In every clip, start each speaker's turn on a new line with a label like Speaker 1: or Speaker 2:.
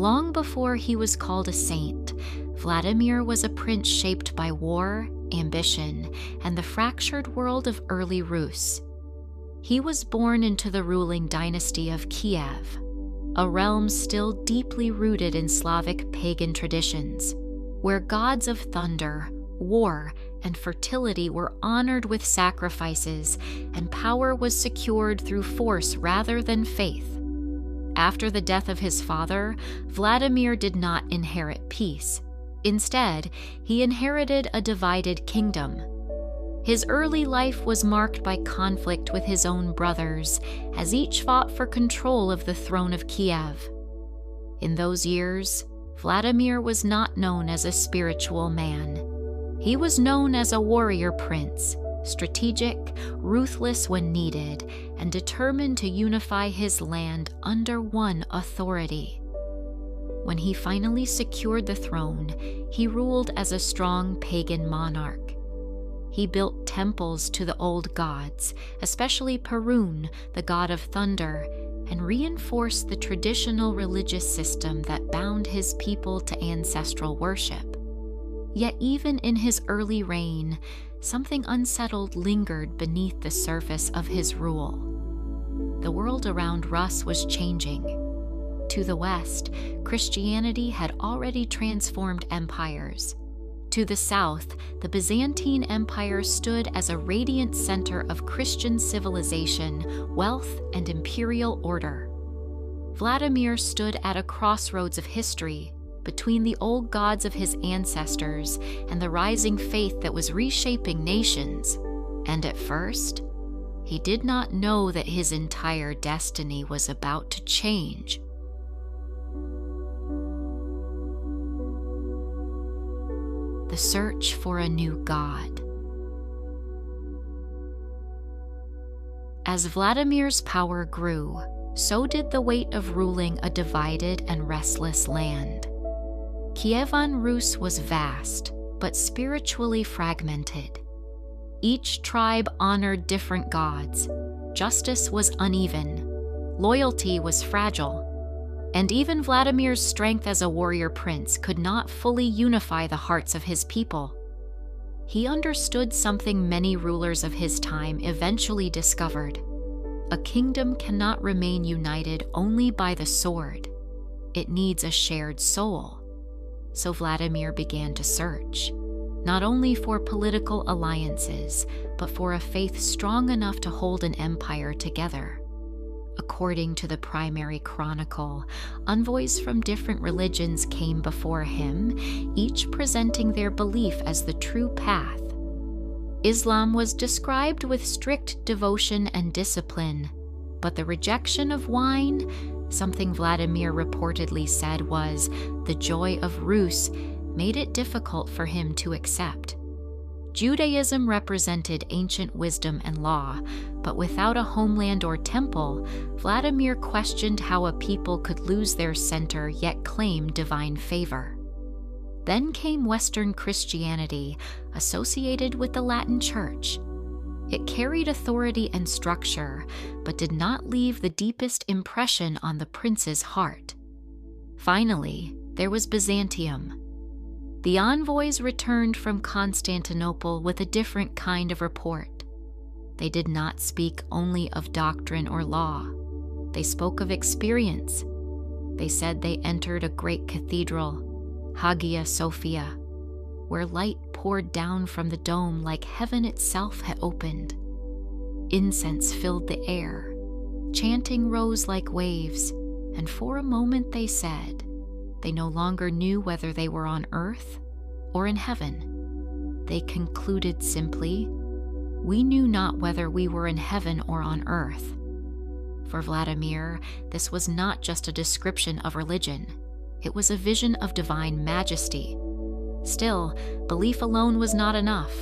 Speaker 1: Long before he was called a saint, Vladimir was a prince shaped by war, ambition, and the fractured world of early Rus. He was born into the ruling dynasty of Kiev, a realm still deeply rooted in Slavic pagan traditions, where gods of thunder, war, and fertility were honored with sacrifices, and power was secured through force rather than faith. After the death of his father, Vladimir did not inherit peace. Instead, he inherited a divided kingdom. His early life was marked by conflict with his own brothers, as each fought for control of the throne of Kiev. In those years, Vladimir was not known as a spiritual man. He was known as a warrior prince, strategic, ruthless when needed, and determined to unify his land under one authority. When he finally secured the throne, he ruled as a strong pagan monarch. He built temples to the old gods, especially Perun, the god of thunder, and reinforced the traditional religious system that bound his people to ancestral worship. Yet even in his early reign, something unsettled lingered beneath the surface of his rule. The world around Rus was changing. To the west, Christianity had already transformed empires. To the south, the Byzantine Empire stood as a radiant center of Christian civilization, wealth, and imperial order. Vladimir stood at a crossroads of history, between the old gods of his ancestors and the rising faith that was reshaping nations. And at first, he did not know that his entire destiny was about to change. The search for a new god. As Vladimir's power grew, so did the weight of ruling a divided and restless land. Kievan Rus was vast, but spiritually fragmented. Each tribe honored different gods. Justice was uneven. Loyalty was fragile. And even Vladimir's strength as a warrior prince could not fully unify the hearts of his people. He understood something many rulers of his time eventually discovered. A kingdom cannot remain united only by the sword. It needs a shared soul. So Vladimir began to search, not only for political alliances, but for a faith strong enough to hold an empire together. According to the primary chronicle, envoys from different religions came before him, each presenting their belief as the true path. Islam was described with strict devotion and discipline, but the rejection of wine, something Vladimir reportedly said was the joy of Rus, made it difficult for him to accept. Judaism represented ancient wisdom and law, but without a homeland or temple, Vladimir questioned how a people could lose their center yet claim divine favor. Then came Western Christianity, associated with the Latin Church. It carried authority and structure, but did not leave the deepest impression on the prince's heart. Finally, there was Byzantium. The envoys returned from Constantinople with a different kind of report. They did not speak only of doctrine or law. They spoke of experience. They said they entered a great cathedral, Hagia Sophia, where light poured down from the dome like heaven itself had opened. Incense filled the air. Chanting rose like waves, and for a moment they said, they no longer knew whether they were on earth or in heaven. They concluded simply, we knew not whether we were in heaven or on earth. For Vladimir, this was not just a description of religion. It was a vision of divine majesty. Still, belief alone was not enough.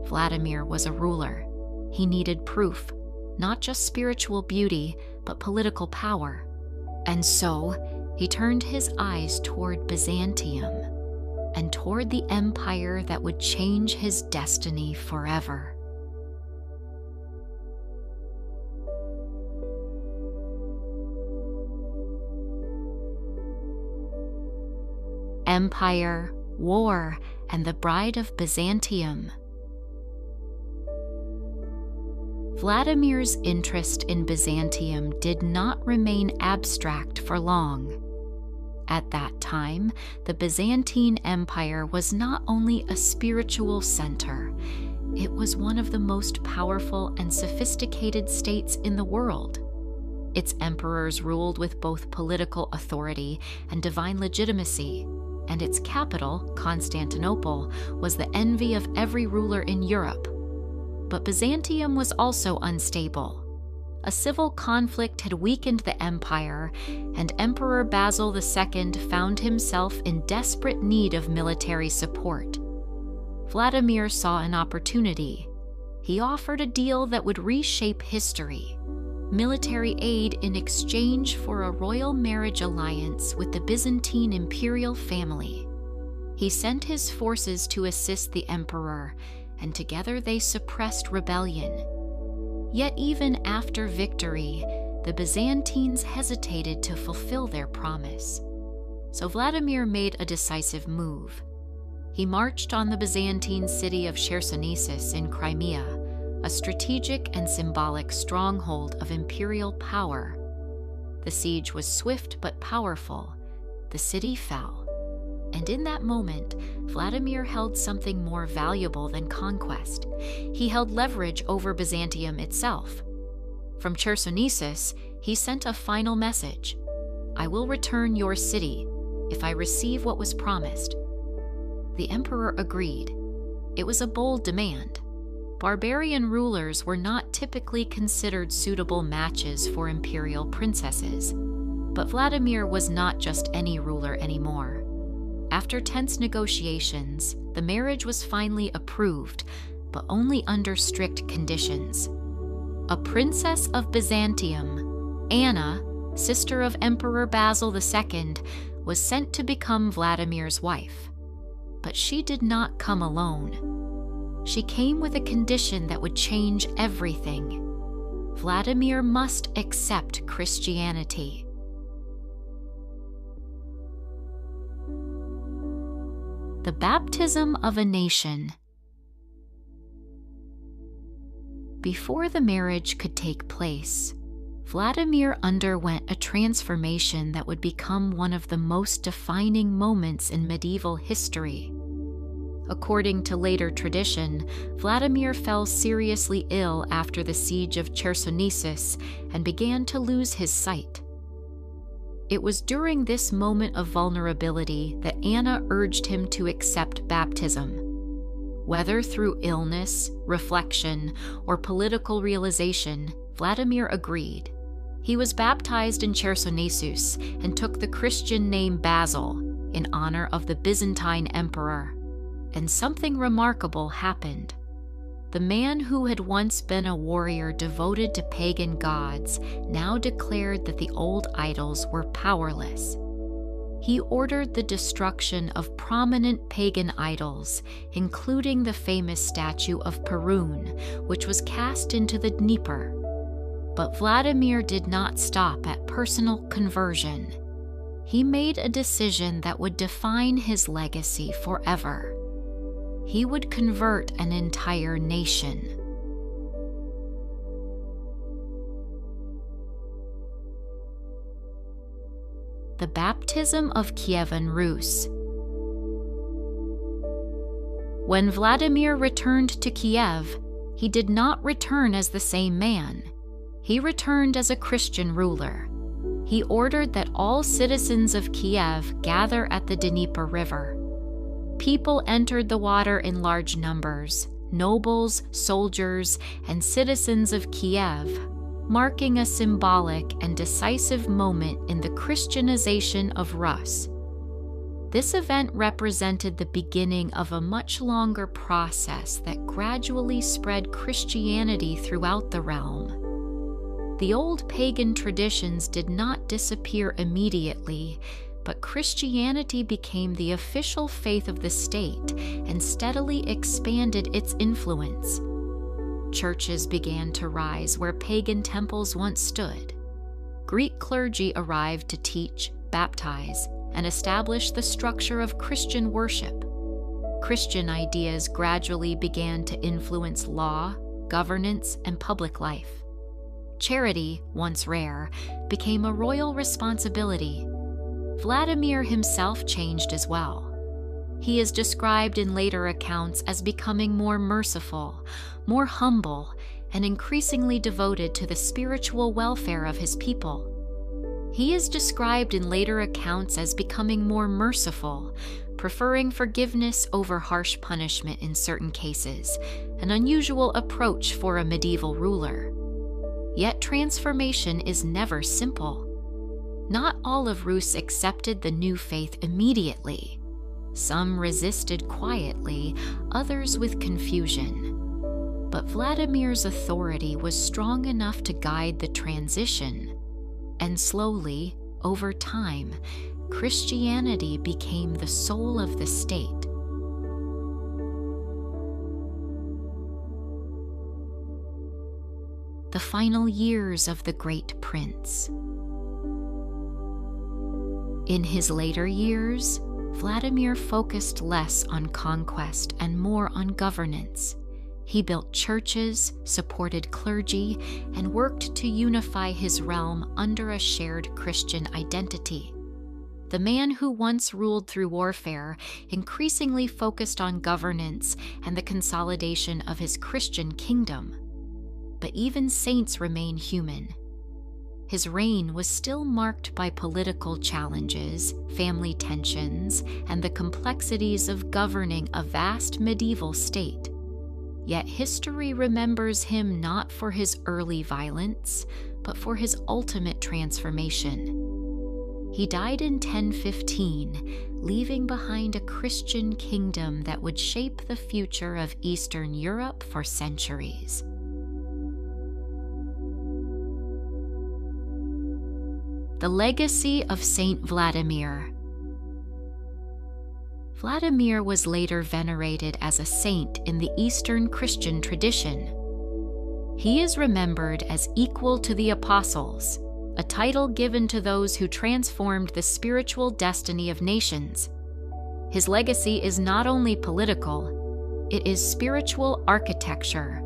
Speaker 1: Vladimir was a ruler. He needed proof, not just spiritual beauty, but political power. And so, he turned his eyes toward Byzantium and toward the empire that would change his destiny forever. empire, war, and the bride of Byzantium. Vladimir's interest in Byzantium did not remain abstract for long. At that time, the Byzantine Empire was not only a spiritual center, it was one of the most powerful and sophisticated states in the world. Its emperors ruled with both political authority and divine legitimacy, and its capital, Constantinople, was the envy of every ruler in Europe. But Byzantium was also unstable. A civil conflict had weakened the empire, and Emperor Basil II found himself in desperate need of military support. Vladimir saw an opportunity. He offered a deal that would reshape history: military aid in exchange for a royal marriage alliance with the Byzantine imperial family. He sent his forces to assist the emperor, and together they suppressed rebellion. Yet even after victory, the Byzantines hesitated to fulfill their promise. So Vladimir made a decisive move. He marched on the Byzantine city of Chersonesus in Crimea, a strategic and symbolic stronghold of imperial power. The siege was swift but powerful. The city fell. And in that moment, Vladimir held something more valuable than conquest. He held leverage over Byzantium itself. From Chersonesus, he sent a final message: "I will return your city if I receive what was promised." The emperor agreed. It was a bold demand. Barbarian rulers were not typically considered suitable matches for imperial princesses. But Vladimir was not just any ruler anymore. After tense negotiations, the marriage was finally approved, but only under strict conditions. A princess of Byzantium, Anna, sister of Emperor Basil II, was sent to become Vladimir's wife. But she did not come alone. She came with a condition that would change everything. Vladimir must accept Christianity. The baptism of a nation. Before the marriage could take place, Vladimir underwent a transformation that would become one of the most defining moments in medieval history. According to later tradition, Vladimir fell seriously ill after the siege of Chersonesus and began to lose his sight. It was during this moment of vulnerability that Anna urged him to accept baptism. Whether through illness, reflection, or political realization, Vladimir agreed. He was baptized in Chersonesus and took the Christian name Basil in honor of the Byzantine emperor. And something remarkable happened. The man who had once been a warrior devoted to pagan gods now declared that the old idols were powerless. He ordered the destruction of prominent pagan idols, including the famous statue of Perun, which was cast into the Dnieper. But Vladimir did not stop at personal conversion. He made a decision that would define his legacy forever. He would convert an entire nation. The baptism of Kievan Rus. When Vladimir returned to Kiev, he did not return as the same man. He returned as a Christian ruler. He ordered that all citizens of Kiev gather at the Dnieper River. People entered the water in large numbers, nobles, soldiers, and citizens of Kiev, marking a symbolic and decisive moment in the Christianization of Rus. This event represented the beginning of a much longer process that gradually spread Christianity throughout the realm. The old pagan traditions did not disappear immediately, but Christianity became the official faith of the state and steadily expanded its influence. Churches began to rise where pagan temples once stood. Greek clergy arrived to teach, baptize, and established the structure of Christian worship. Christian ideas gradually began to influence law, governance, and public life. Charity, once rare, became a royal responsibility. Vladimir himself changed as well. He is described in later accounts as becoming more merciful, more humble, and increasingly devoted to the spiritual welfare of his people. He is described in later accounts as becoming more merciful, preferring forgiveness over harsh punishment in certain cases, an unusual approach for a medieval ruler. Yet transformation is never simple. Not all of Rus accepted the new faith immediately. Some resisted quietly, others with confusion. But Vladimir's authority was strong enough to guide the transition, and slowly, over time, Christianity became the soul of the state. The final years of the great prince. In his later years, Vladimir focused less on conquest and more on governance. He built churches, supported clergy, and worked to unify his realm under a shared Christian identity. The man who once ruled through warfare increasingly focused on governance and the consolidation of his Christian kingdom. But even saints remain human. His reign was still marked by political challenges, family tensions, and the complexities of governing a vast medieval state. Yet history remembers him not for his early violence, but for his ultimate transformation. He died in 1015, leaving behind a Christian kingdom that would shape the future of Eastern Europe for centuries. The legacy of Saint Vladimir. Vladimir was later venerated as a saint in the Eastern Christian tradition. He is remembered as equal to the apostles, a title given to those who transformed the spiritual destiny of nations. His legacy is not only political, it is spiritual architecture.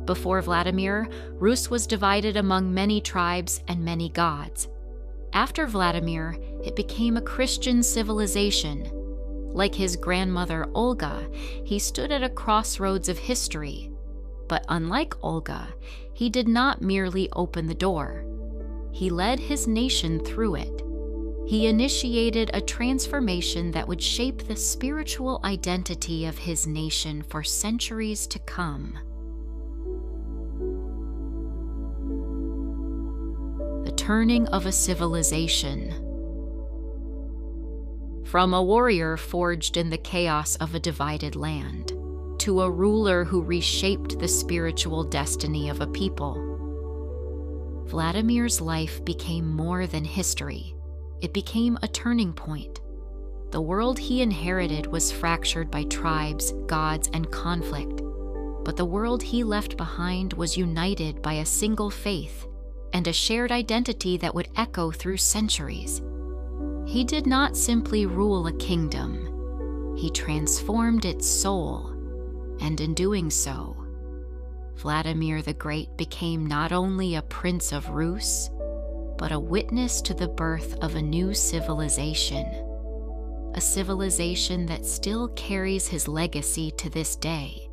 Speaker 1: Before Vladimir, Rus was divided among many tribes and many gods. After Vladimir, it became a Christian civilization. Like his grandmother Olga, he stood at a crossroads of history. But unlike Olga, he did not merely open the door. He led his nation through it. He initiated a transformation that would shape the spiritual identity of his nation for centuries to come. The turning of a civilization. From a warrior forged in the chaos of a divided land, to a ruler who reshaped the spiritual destiny of a people, Vladimir's life became more than history. It became a turning point. The world he inherited was fractured by tribes, gods, and conflict, but the world he left behind was united by a single faith and a shared identity that would echo through centuries. He did not simply rule a kingdom. He transformed its soul, and in doing so, Vladimir the Great became not only a prince of Rus, but a witness to the birth of a new civilization, a civilization that still carries his legacy to this day.